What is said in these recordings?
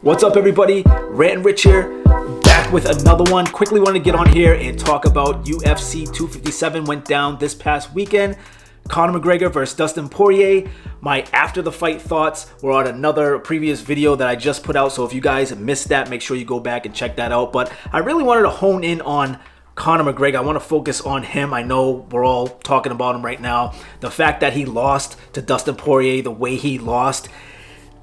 What's up, everybody? Rant and Rich here, back with another one. Quickly want to get on here and talk about UFC 257 went down this past weekend. Conor McGregor versus Dustin Poirier. My after the fight thoughts were on another previous video that I just put out, so if you guys missed that, make sure you go back and check that out. But I really wanted to hone in on Conor McGregor. I want to focus on him. I know we're all talking about him right now. The fact that he lost to Dustin Poirier the way he lost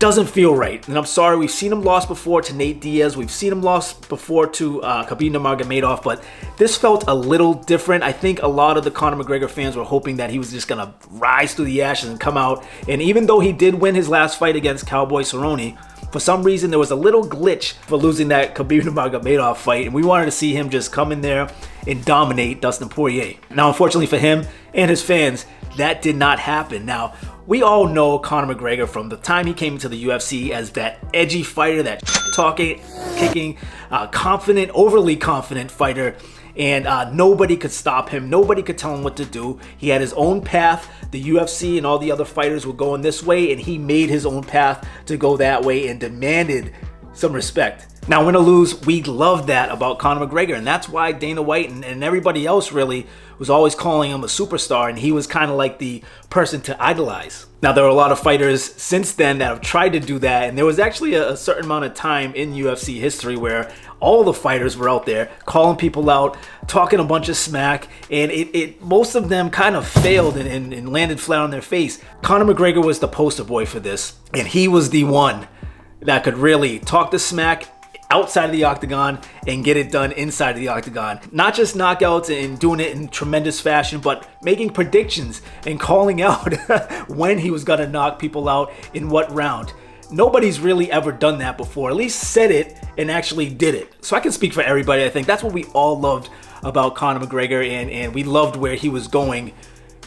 doesn't feel right. And I'm sorry, we've seen him lost before to Nate Diaz. We've seen him lost before to Khabib Nurmagomedov, but this felt a little different. I think a lot of the Conor McGregor fans were hoping that he was just going to rise through the ashes and come out. And even though he did win his last fight against Cowboy Cerrone, for some reason there was a little glitch for losing that Khabib Nurmagomedov fight, and we wanted to see him just come in there and dominate Dustin Poirier. Now, unfortunately for him and his fans, that did not happen. Now, we all know Conor McGregor from the time he came into the UFC as that edgy fighter, that talking, kicking, confident, overly confident fighter, and nobody could stop him. Nobody could tell him what to do. He had his own path. The UFC and all the other fighters were going this way, and he made his own path to go that way and demanded some respect. Now, win or lose, we love that about Conor McGregor, and that's why Dana White and everybody else really was always calling him a superstar, and he was kind of like the person to idolize. Now, there are a lot of fighters since then that have tried to do that, and there was actually a certain amount of time in UFC history where all the fighters were out there calling people out, talking a bunch of smack, and most of them kind of failed and landed flat on their face. Conor McGregor was the poster boy for this, and he was the one that could really talk the smack outside of the octagon and get it done inside of the octagon. Not just knockouts and doing it in tremendous fashion, but making predictions and calling out when he was gonna knock people out in what round. Nobody's really ever done that before, at least said it and actually did it. So I can speak for everybody. I think that's what we all loved about Conor McGregor, and we loved where he was going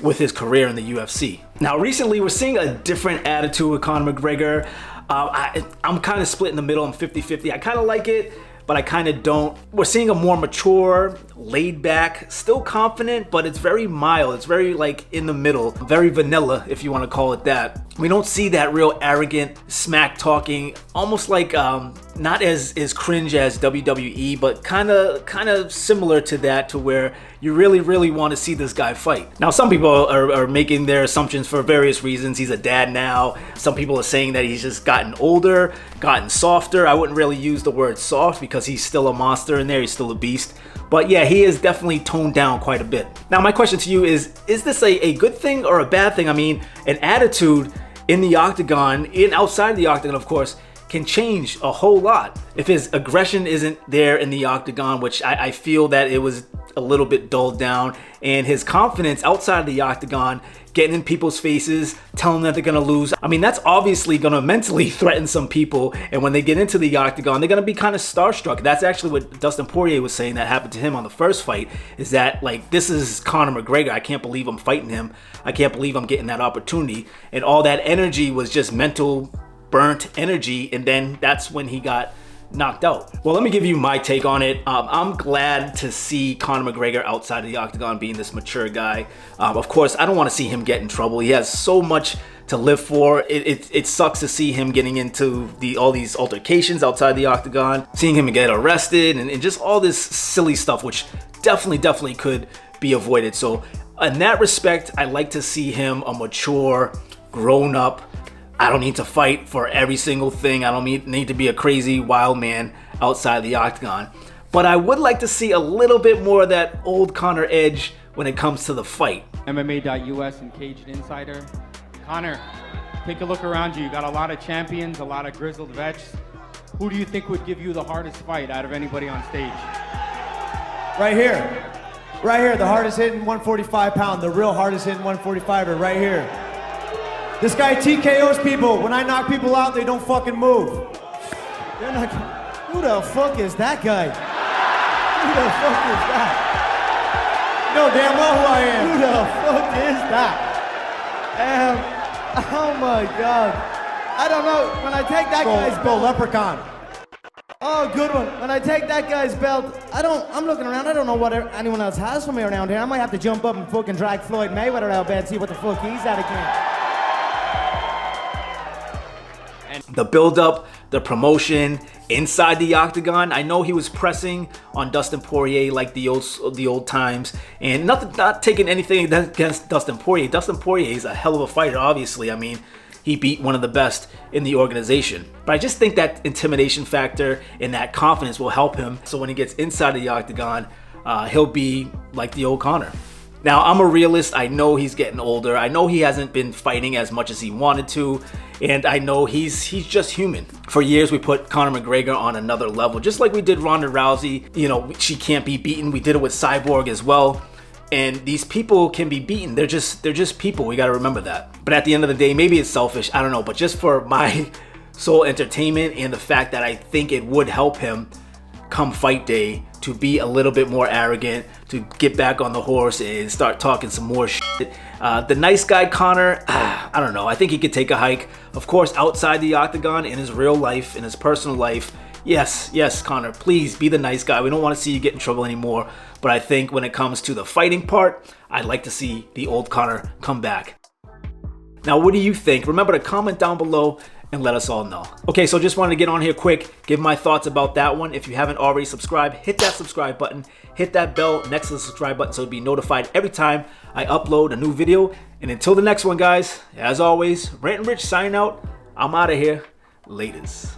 with his career in the UFC. Now, recently we're seeing a different attitude with Conor McGregor. I'm kind of split in the middle. I'm 50-50. I kind of like it, but I kind of don't. We're seeing a more mature, laid back, still confident, but it's very mild. It's very like in the middle, very vanilla, if you want to call it that. We don't see that real arrogant smack talking, almost like not as cringe as WWE, but kind of similar to that, to where you really want to see this guy fight. Now, some people are making their assumptions for various reasons. He's a dad now. Some people are saying that he's just gotten older, gotten softer. I wouldn't really use the word soft because he's still a monster in there. He's still a beast. But yeah, he is definitely toned down quite a bit. Now, my question to you is this a good thing or a bad thing? I mean, an attitude in the octagon, outside the octagon, of course, can change a whole lot. If his aggression isn't there in the octagon, which I feel that it was a little bit dulled down, and his confidence outside of the octagon, getting in people's faces, telling them that they're gonna lose. I mean, that's obviously gonna mentally threaten some people, and when they get into the octagon, they're gonna be kind of starstruck. That's actually what Dustin Poirier was saying that happened to him on the first fight, is that, like, this is Conor McGregor. I can't believe I'm fighting him. I can't believe I'm getting that opportunity. And all that energy was just mental, burnt energy, and then that's when he got knocked out. Well, let me give you my take on it. I'm glad to see Conor McGregor outside of the octagon being this mature guy. Of course, I don't want to see him get in trouble. He has so much to live for. It sucks to see him getting into all these altercations outside the octagon, seeing him get arrested, and just all this silly stuff, which definitely could be avoided. So in that respect, I like to see him a mature, grown up. I don't need to fight for every single thing. I don't need to be a crazy wild man outside the octagon. But I would like to see a little bit more of that old Conor edge when it comes to the fight. MMA.us and Caged Insider. Conor, take a look around you. You got a lot of champions, a lot of grizzled vets. Who do you think would give you the hardest fight out of anybody on stage? Right here. Right here, the hardest hitting 145 pound, the real hardest hitting 145er right here. This guy TKOs people. When I knock people out, they don't fucking move. They're not. Who the fuck is that guy? Who the fuck is that? You know damn well who I am. Who the fuck is that? Oh my God. I don't know. When I take that guy's belt, Leprechaun. Oh, good one. When I take that guy's belt, I'm looking around. I don't know what anyone else has for me around here. I might have to jump up and fucking drag Floyd Mayweather out bed and see what the fuck he's at again. And the build-up, the promotion inside the octagon. I know he was pressing on Dustin Poirier like the old times, and not taking anything against Dustin Poirier. Dustin Poirier is a hell of a fighter, obviously. I mean, he beat one of the best in the organization. But I just think that intimidation factor and that confidence will help him. So when he gets inside of the octagon, he'll be like the old Conor. Now, I'm a realist. I know he's getting older. I know he hasn't been fighting as much as he wanted to. And I know he's just human. For years, we put Conor McGregor on another level. Just like we did Ronda Rousey. You know, she can't be beaten. We did it with Cyborg as well. And these people can be beaten. They're just people. We got to remember that. But at the end of the day, maybe it's selfish. I don't know. But just for my sole entertainment and the fact that I think it would help him come fight day to be a little bit more arrogant, to get back on the horse and start talking some more shit. The nice guy Conor, I don't know. I think he could take a hike. Of course, outside the octagon, in his real life, in his personal life, yes, Conor, please be the nice guy. We don't want to see you get in trouble anymore. But I think when it comes to the fighting part, I'd like to see the old Conor come back. Now, what do you think? Remember to comment down below and let us all know. Okay, so just wanted to get on here quick, give my thoughts about that one. If you haven't already subscribed, hit that subscribe button, hit that bell next to the subscribe button so you'll be notified every time I upload a new video. And until the next one, guys, as always, Rant and Rich signing out. I'm out of here. Laters.